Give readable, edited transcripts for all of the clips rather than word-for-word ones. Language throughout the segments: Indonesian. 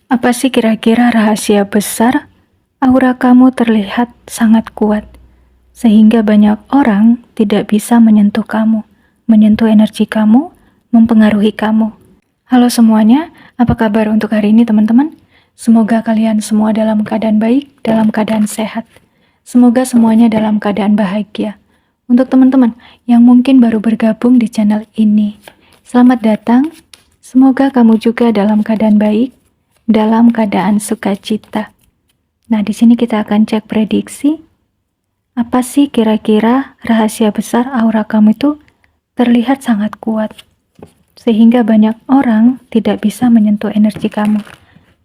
Apa sih kira-kira rahasia besar aura kamu terlihat sangat kuat, sehingga banyak orang tidak bisa menyentuh kamu, menyentuh energi kamu, mempengaruhi kamu. Halo semuanya, apa kabar untuk hari ini teman-teman? Semoga kalian semua dalam keadaan baik, dalam keadaan sehat. Semoga semuanya dalam keadaan bahagia. Untuk teman-teman yang mungkin baru bergabung di channel ini, selamat datang. Semoga kamu juga dalam keadaan baik, dalam keadaan sukacita. Nah, di sini kita akan cek prediksi. Apa sih kira-kira rahasia besar aura kamu itu terlihat sangat kuat, sehingga banyak orang tidak bisa menyentuh energi kamu,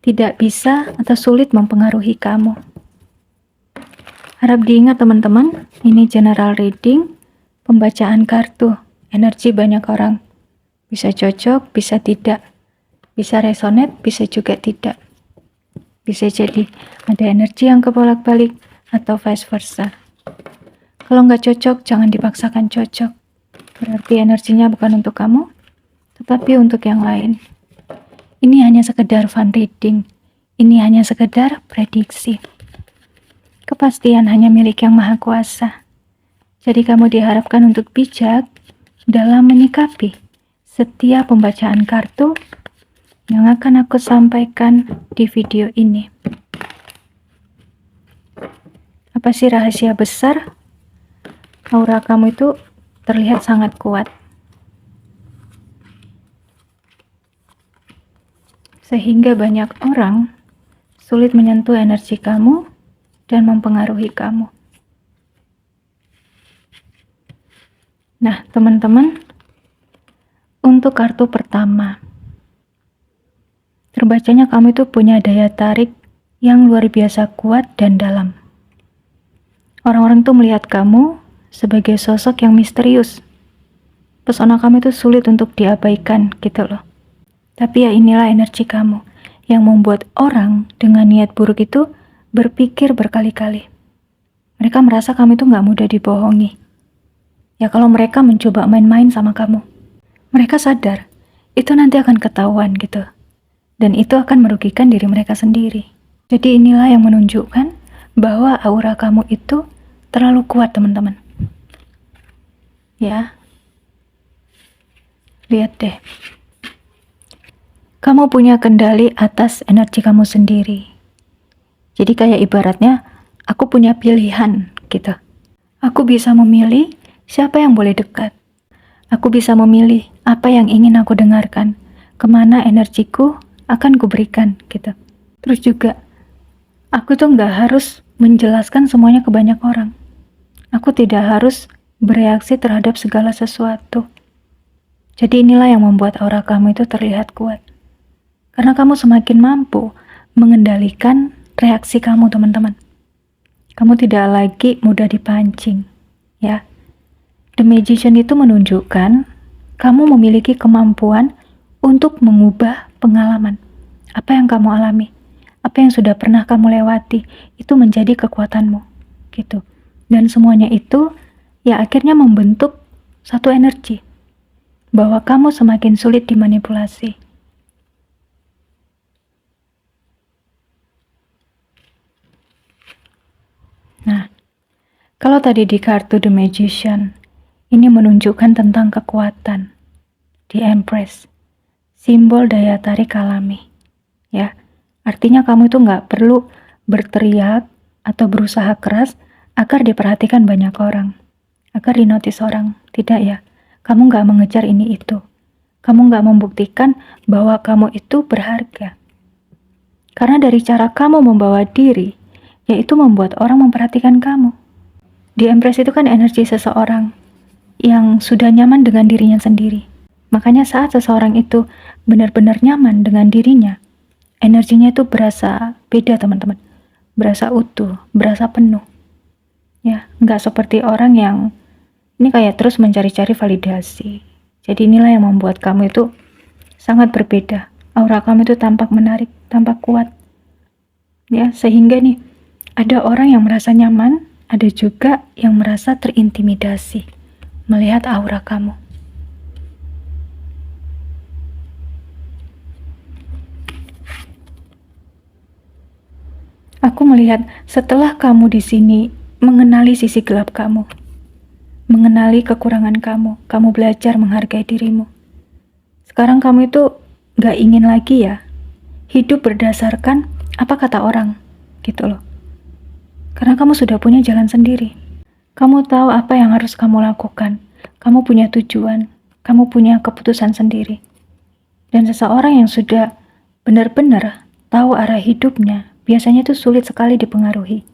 tidak bisa atau sulit mempengaruhi kamu. Harap diingat teman-teman, ini general reading, pembacaan kartu, energi banyak orang. Bisa cocok, bisa tidak. Bisa resonate, bisa juga tidak. Bisa jadi ada energi yang kebolak-balik atau vice versa. Kalau nggak cocok, jangan dipaksakan cocok. Berarti energinya bukan untuk kamu, tetapi untuk yang lain. Ini hanya sekedar fun reading. Ini hanya sekedar prediksi. Kepastian hanya milik Yang Maha Kuasa. Jadi kamu diharapkan untuk bijak dalam menyikapi setiap pembacaan kartu yang akan aku sampaikan di video ini. Apa sih rahasia besar? Aura kamu itu terlihat sangat kuat, sehingga banyak orang sulit menyentuh energi kamu dan mempengaruhi kamu. Nah, teman-teman, untuk kartu pertama, terbacanya kamu itu punya daya tarik yang luar biasa kuat dan dalam. Orang-orang tuh melihat kamu sebagai sosok yang misterius. Pesona kamu itu sulit untuk diabaikan gitu loh. Tapi ya inilah energi kamu yang membuat orang dengan niat buruk itu berpikir berkali-kali. Mereka merasa kamu itu gak mudah dibohongi. Ya kalau mereka mencoba main-main sama kamu, mereka sadar itu nanti akan ketahuan gitu. Dan itu akan merugikan diri mereka sendiri. Jadi inilah yang menunjukkan bahwa aura kamu itu terlalu kuat teman-teman. Ya, lihat deh. Kamu punya kendali atas energi kamu sendiri. Jadi kayak ibaratnya, aku punya pilihan gitu. Aku bisa memilih siapa yang boleh dekat. Aku bisa memilih apa yang ingin aku dengarkan, kemana energiku akan kuberikan gitu. Terus juga, aku tuh nggak harus menjelaskan semuanya ke banyak orang. Aku tidak harus bereaksi terhadap segala sesuatu. Jadi inilah yang membuat aura kamu itu terlihat kuat. Karena kamu semakin mampu mengendalikan reaksi kamu, teman-teman. Kamu tidak lagi mudah dipancing, ya. The Magician itu menunjukkan kamu memiliki kemampuan untuk mengubah pengalaman. Apa yang kamu alami, apa yang sudah pernah kamu lewati, itu menjadi kekuatanmu, gitu. Dan semuanya itu, ya akhirnya membentuk satu energi, bahwa kamu semakin sulit dimanipulasi. Nah, kalau tadi di kartu The Magician, ini menunjukkan tentang kekuatan. Di Empress, simbol daya tarik alami. Ya, artinya kamu itu nggak perlu berteriak atau berusaha keras agar diperhatikan banyak orang, agar dinotis orang. Tidak ya, kamu nggak mengejar ini itu. Kamu nggak membuktikan bahwa kamu itu berharga. Karena dari cara kamu membawa diri, yaitu membuat orang memperhatikan kamu. Di Empress itu kan energi seseorang yang sudah nyaman dengan dirinya sendiri. Makanya saat seseorang itu benar-benar nyaman dengan dirinya, energinya itu berasa beda teman-teman. Berasa utuh, berasa penuh. Ya, nggak seperti orang yang ini kayak terus mencari-cari validasi. Jadi inilah yang membuat kamu itu sangat berbeda. Aura kamu itu tampak menarik, tampak kuat. Ya, sehingga nih ada orang yang merasa nyaman, ada juga yang merasa terintimidasi melihat aura kamu. Aku melihat setelah kamu di sini mengenali sisi gelap kamu, mengenali kekurangan kamu, kamu belajar menghargai dirimu. Sekarang kamu itu gak ingin lagi ya hidup berdasarkan apa kata orang, gitu loh. Karena kamu sudah punya jalan sendiri. Kamu tahu apa yang harus kamu lakukan. Kamu punya tujuan, kamu punya keputusan sendiri. Dan seseorang yang sudah benar-benar tahu arah hidupnya, biasanya itu sulit sekali dipengaruhi.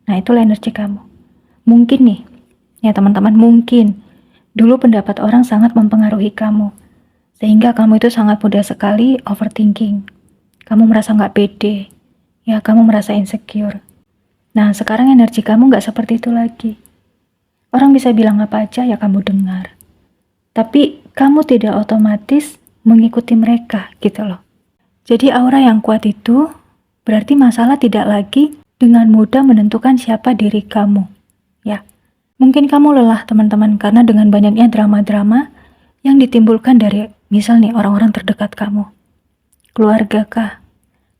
Nah, itulah energi kamu. Mungkin nih, ya teman-teman, mungkin dulu pendapat orang sangat mempengaruhi kamu, sehingga kamu itu sangat mudah sekali overthinking. Kamu merasa nggak pede, ya kamu merasa insecure. Nah, sekarang energi kamu nggak seperti itu lagi. Orang bisa bilang apa aja, ya kamu dengar. Tapi kamu tidak otomatis mengikuti mereka, gitu loh. Jadi aura yang kuat itu berarti masalah tidak lagi dengan mudah menentukan siapa diri kamu, ya. Mungkin kamu lelah teman-teman karena dengan banyaknya drama-drama yang ditimbulkan dari misal nih orang-orang terdekat kamu. Keluarga kah?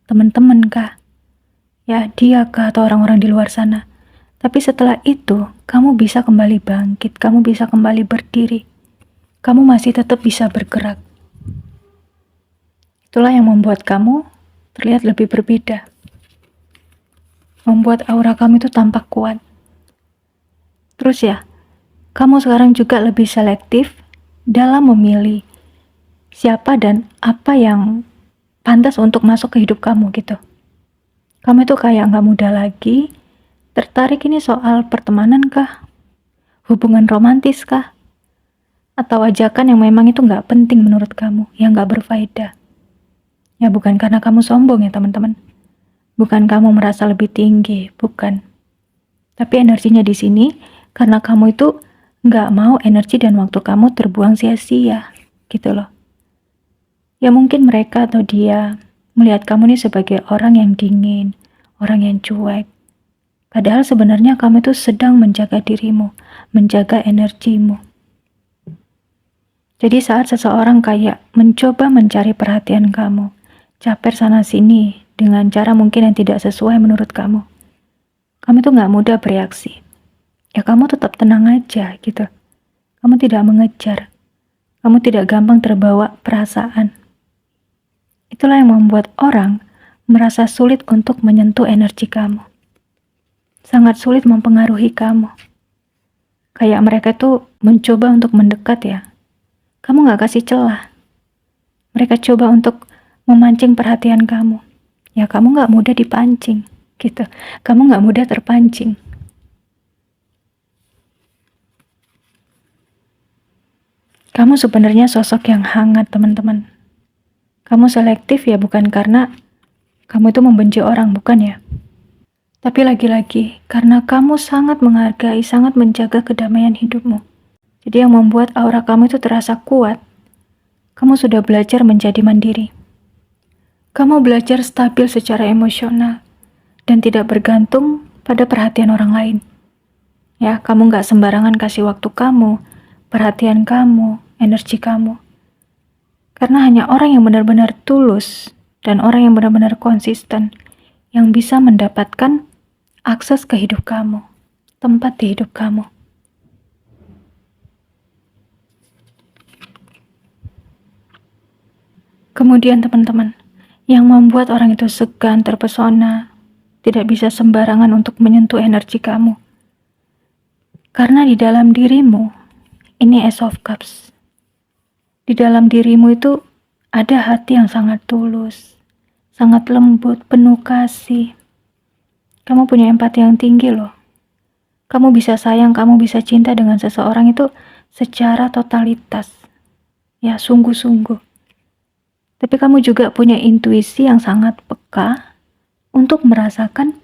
Teman-teman kah? Ya, dia kah atau orang-orang di luar sana. Tapi setelah itu, kamu bisa kembali bangkit, kamu bisa kembali berdiri. Kamu masih tetap bisa bergerak. Itulah yang membuat kamu terlihat lebih berbeda. Membuat aura kamu itu tampak kuat. Terus ya, kamu sekarang juga lebih selektif dalam memilih siapa dan apa yang pantas untuk masuk ke hidup kamu gitu. Kamu itu kayak gak mudah lagi tertarik ini soal pertemanan kah? Hubungan romantis kah? Atau ajakan yang memang itu gak penting menurut kamu, yang gak berfaedah. Ya bukan karena kamu sombong ya teman-teman. Bukan kamu merasa lebih tinggi, bukan. Tapi energinya di sini karena kamu itu gak mau energi dan waktu kamu terbuang sia-sia, gitu loh. Ya mungkin mereka atau dia melihat kamu nih sebagai orang yang dingin, orang yang cuek. Padahal sebenarnya kamu itu sedang menjaga dirimu, menjaga energimu. Jadi saat seseorang kayak mencoba mencari perhatian kamu, caper sana sini dengan cara mungkin yang tidak sesuai menurut kamu, kamu tuh gak mudah bereaksi. Ya kamu tetap tenang aja gitu. Kamu tidak mengejar. Kamu tidak gampang terbawa perasaan. Itulah yang membuat orang merasa sulit untuk menyentuh energi kamu. Sangat sulit mempengaruhi kamu. Kayak mereka tuh mencoba untuk mendekat ya. Kamu gak kasih celah. Mereka coba untuk memancing perhatian kamu. Ya kamu gak mudah dipancing gitu. Kamu gak mudah terpancing. Kamu sebenarnya sosok yang hangat teman-teman. Kamu selektif ya bukan karena kamu itu membenci orang, bukan ya. Tapi lagi-lagi karena kamu sangat menghargai, sangat menjaga kedamaian hidupmu. Jadi yang membuat aura kamu itu terasa kuat. Kamu sudah belajar menjadi mandiri. Kamu belajar stabil secara emosional dan tidak bergantung pada perhatian orang lain. Ya, kamu gak sembarangan kasih waktu kamu, perhatian kamu, energi kamu. Karena hanya orang yang benar-benar tulus dan orang yang benar-benar konsisten yang bisa mendapatkan akses ke hidup kamu, tempat di hidup kamu. Kemudian teman-teman, yang membuat orang itu segan, terpesona, tidak bisa sembarangan untuk menyentuh energi kamu. Karena di dalam dirimu, ini Ace of Cups. Di dalam dirimu itu ada hati yang sangat tulus, sangat lembut, penuh kasih. Kamu punya empati yang tinggi loh. Kamu bisa sayang, kamu bisa cinta dengan seseorang itu secara totalitas. Ya, sungguh-sungguh. Tapi kamu juga punya intuisi yang sangat peka untuk merasakan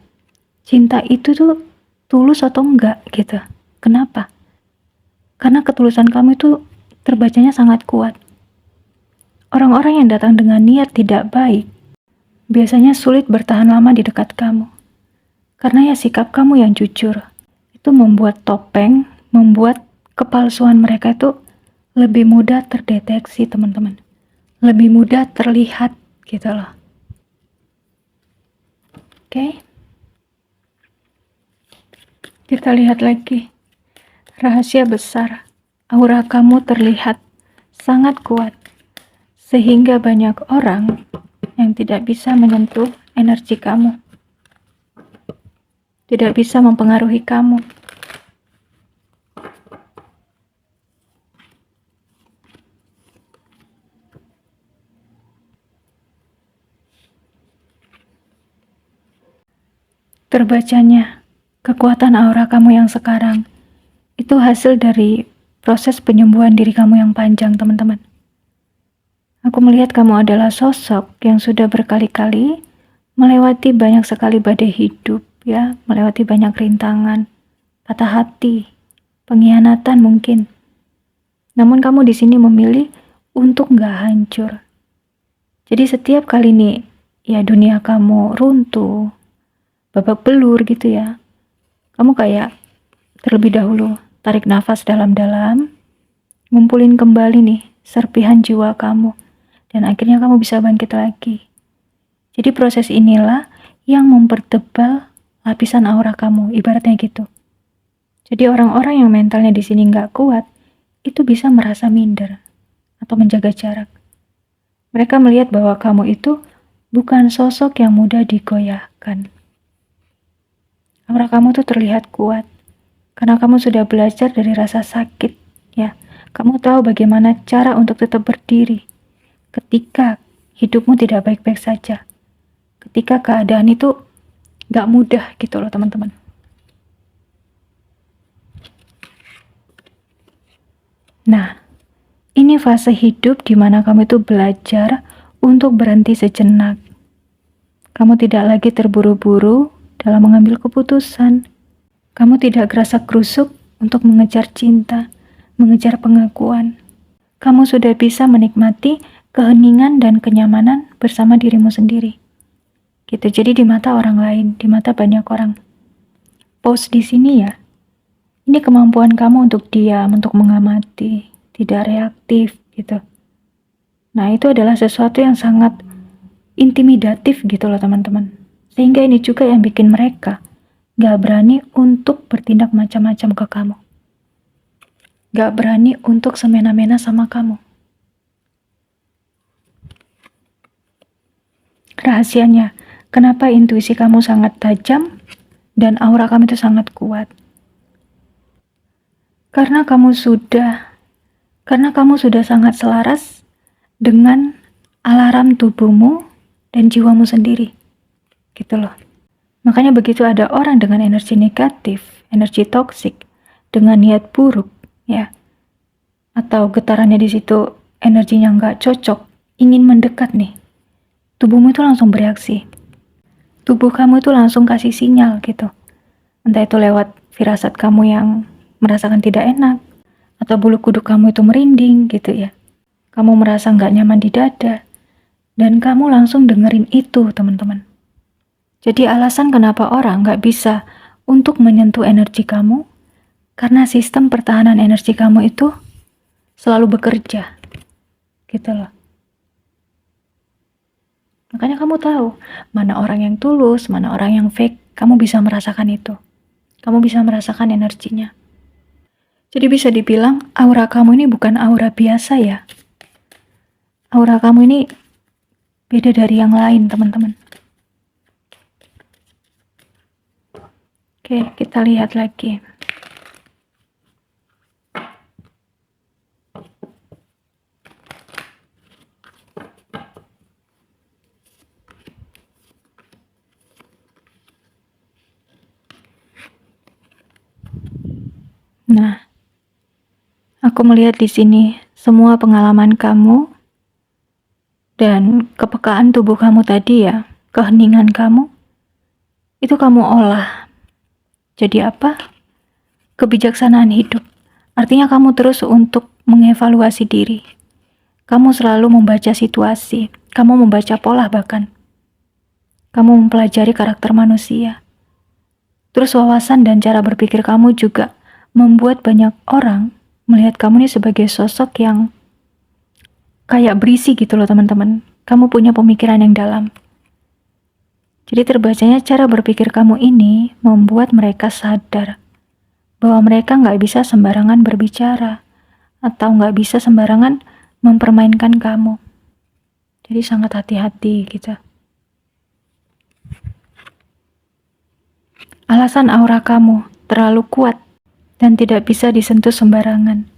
cinta itu tuh tulus atau enggak gitu. Kenapa? Karena ketulusan kamu itu terbacanya sangat kuat. Orang-orang yang datang dengan niat tidak baik biasanya sulit bertahan lama di dekat kamu. Karena ya sikap kamu yang jujur itu membuat topeng, membuat kepalsuan mereka itu lebih mudah terdeteksi teman-teman. Lebih mudah terlihat gitu loh. Oke? Kita lihat lagi. Rahasia besar. Aura kamu terlihat sangat kuat, sehingga banyak orang yang tidak bisa menyentuh energi kamu, tidak bisa mempengaruhi kamu. Terbacanya kekuatan aura kamu yang sekarang itu hasil dari proses penyembuhan diri kamu yang panjang, teman-teman. Aku melihat kamu adalah sosok yang sudah berkali-kali melewati banyak sekali badai hidup, ya, melewati banyak rintangan, patah hati, pengkhianatan mungkin. Namun kamu di sini memilih untuk nggak hancur. Jadi setiap kali nih, ya dunia kamu runtuh, babak belur gitu ya, kamu kayak terlebih dahulu tarik nafas dalam-dalam, ngumpulin kembali nih serpihan jiwa kamu, dan akhirnya kamu bisa bangkit lagi. Jadi proses inilah yang mempertebal lapisan aura kamu, ibaratnya gitu. Jadi orang-orang yang mentalnya di sini nggak kuat, itu bisa merasa minder atau menjaga jarak. Mereka melihat bahwa kamu itu bukan sosok yang mudah digoyahkan. Aura kamu tuh terlihat kuat, karena kamu sudah belajar dari rasa sakit, ya. Kamu tahu bagaimana cara untuk tetap berdiri ketika hidupmu tidak baik-baik saja. Ketika keadaan itu gak mudah gitu loh, teman-teman. Nah, ini fase hidup di mana kamu itu belajar untuk berhenti sejenak. Kamu tidak lagi terburu-buru dalam mengambil keputusan. Kamu tidak gerasak-gerusuk untuk mengejar cinta, mengejar pengakuan. Kamu sudah bisa menikmati keheningan dan kenyamanan bersama dirimu sendiri. Gitu. Jadi di mata orang lain, di mata banyak orang. Pause di sini ya. Ini kemampuan kamu untuk diam, untuk mengamati, tidak reaktif gitu. Nah, itu adalah sesuatu yang sangat intimidatif gitu loh, teman-teman. Sehingga ini juga yang bikin mereka gak berani untuk bertindak macam-macam ke kamu. Gak berani untuk semena-mena sama kamu. Rahasianya, kenapa intuisi kamu sangat tajam dan aura kamu itu sangat kuat? Karena kamu sudah sangat selaras dengan alarm tubuhmu dan jiwamu sendiri. Gitu loh. Makanya begitu ada orang dengan energi negatif, energi toksik, dengan niat buruk, ya, atau getarannya di situ energinya nggak cocok, ingin mendekat nih, tubuhmu itu langsung bereaksi. Tubuh kamu itu langsung kasih sinyal gitu. Entah itu lewat firasat kamu yang merasakan tidak enak, atau bulu kuduk kamu itu merinding gitu ya. Kamu merasa nggak nyaman di dada, dan kamu langsung dengerin itu, teman-teman. Jadi alasan kenapa orang nggak bisa untuk menyentuh energi kamu, karena sistem pertahanan energi kamu itu selalu bekerja. Gitu loh. Makanya kamu tahu mana orang yang tulus, mana orang yang fake. Kamu bisa merasakan itu. Kamu bisa merasakan energinya. Jadi bisa dibilang aura kamu ini bukan aura biasa ya. Aura kamu ini beda dari yang lain, teman-teman. Oke, kita lihat lagi. Nah, aku melihat di sini semua pengalaman kamu dan kepekaan tubuh kamu tadi ya, keheningan kamu, itu kamu olah. Jadi apa? Kebijaksanaan hidup. Artinya kamu terus untuk mengevaluasi diri. Kamu selalu membaca situasi, kamu membaca pola bahkan. Kamu mempelajari karakter manusia. Terus wawasan dan cara berpikir kamu juga membuat banyak orang melihat kamu ini sebagai sosok yang kayak berisi gitu loh, teman-teman. Kamu punya pemikiran yang dalam. Jadi terbacanya cara berpikir kamu ini membuat mereka sadar bahwa mereka nggak bisa sembarangan berbicara atau nggak bisa sembarangan mempermainkan kamu. Jadi sangat hati-hati gitu. Alasan aura kamu terlalu kuat dan tidak bisa disentuh sembarangan,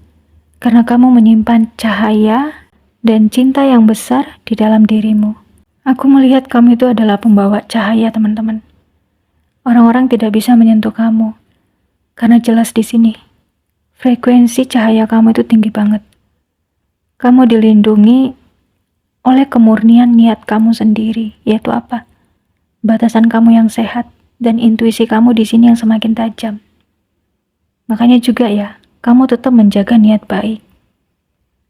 karena kamu menyimpan cahaya dan cinta yang besar di dalam dirimu. Aku melihat kamu itu adalah pembawa cahaya, teman-teman. Orang-orang tidak bisa menyentuh kamu, karena jelas di sini, frekuensi cahaya kamu itu tinggi banget. Kamu dilindungi oleh kemurnian niat kamu sendiri, yaitu apa? Batasan kamu yang sehat dan intuisi kamu di sini yang semakin tajam. Makanya juga ya, kamu tetap menjaga niat baik.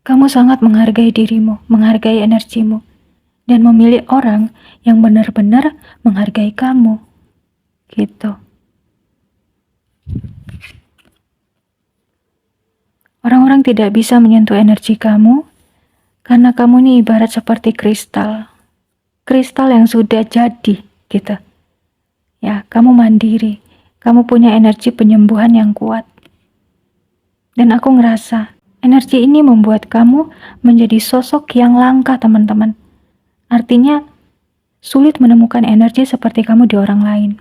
Kamu sangat menghargai dirimu, menghargai energimu, dan memilih orang yang benar-benar menghargai kamu. Gitu. Orang-orang tidak bisa menyentuh energi kamu karena kamu ini ibarat seperti kristal. Kristal yang sudah jadi, gitu. Ya, kamu mandiri. Kamu punya energi penyembuhan yang kuat. Dan aku ngerasa energi ini membuat kamu menjadi sosok yang langka, teman-teman. Artinya, sulit menemukan energi seperti kamu di orang lain.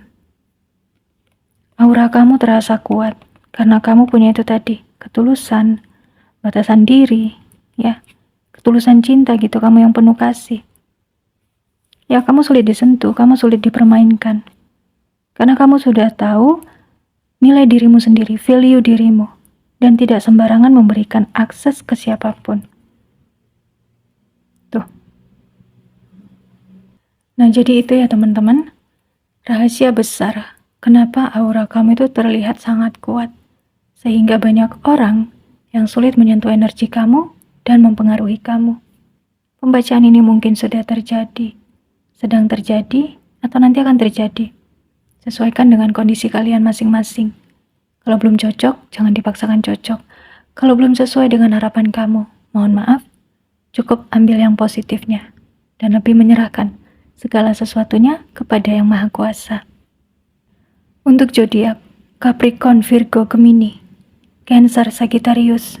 Aura kamu terasa kuat karena kamu punya itu tadi, ketulusan, batasan diri, ya, ketulusan cinta gitu, kamu yang penuh kasih. Ya, kamu sulit disentuh, kamu sulit dipermainkan. Karena kamu sudah tahu nilai dirimu sendiri, value dirimu, dan tidak sembarangan memberikan akses ke siapapun. Tuh. Nah, jadi itu ya teman-teman, rahasia besar kenapa aura kamu itu terlihat sangat kuat, sehingga banyak orang yang sulit menyentuh energi kamu dan mempengaruhi kamu. Pembacaan ini mungkin sudah terjadi, sedang terjadi, atau nanti akan terjadi. Sesuaikan dengan kondisi kalian masing-masing. Kalau belum cocok, jangan dipaksakan cocok. Kalau belum sesuai dengan harapan kamu, mohon maaf, cukup ambil yang positifnya dan lebih menyerahkan segala sesuatunya kepada Yang Maha Kuasa. Untuk zodiak Capricorn, Virgo, Gemini, Cancer, Sagittarius,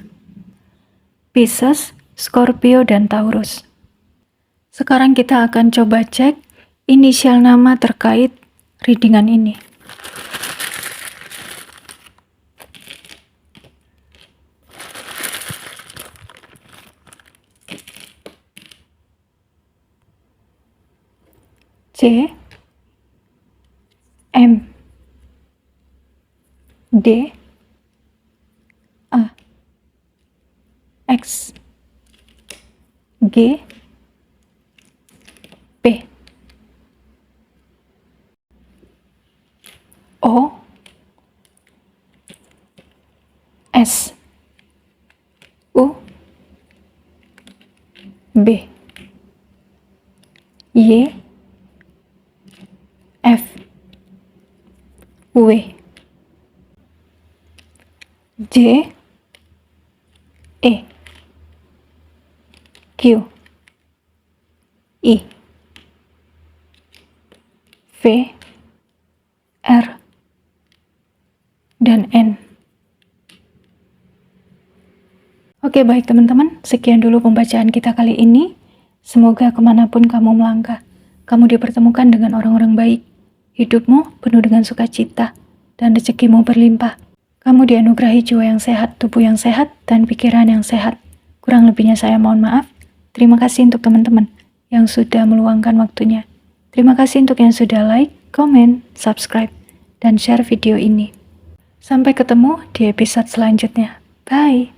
Pisces, Scorpio, dan Taurus. Sekarang kita akan coba cek inisial nama terkait readingan ini. C, M, D, A, X, G, P, O, S, U, B, Y, F, W, J, E, Q, I, V, R, dan N. Oke, baik teman-teman, sekian dulu pembacaan kita kali ini. Semoga kemanapun kamu melangkah, kamu dipertemukan dengan orang-orang baik, hidupmu penuh dengan sukacita, dan rezekimu berlimpah. Kamu dianugerahi jiwa yang sehat, tubuh yang sehat, dan pikiran yang sehat. Kurang lebihnya saya mohon maaf. Terima kasih untuk teman-teman yang sudah meluangkan waktunya. Terima kasih untuk yang sudah like, komen, subscribe, dan share video ini. Sampai ketemu di episode selanjutnya. Bye!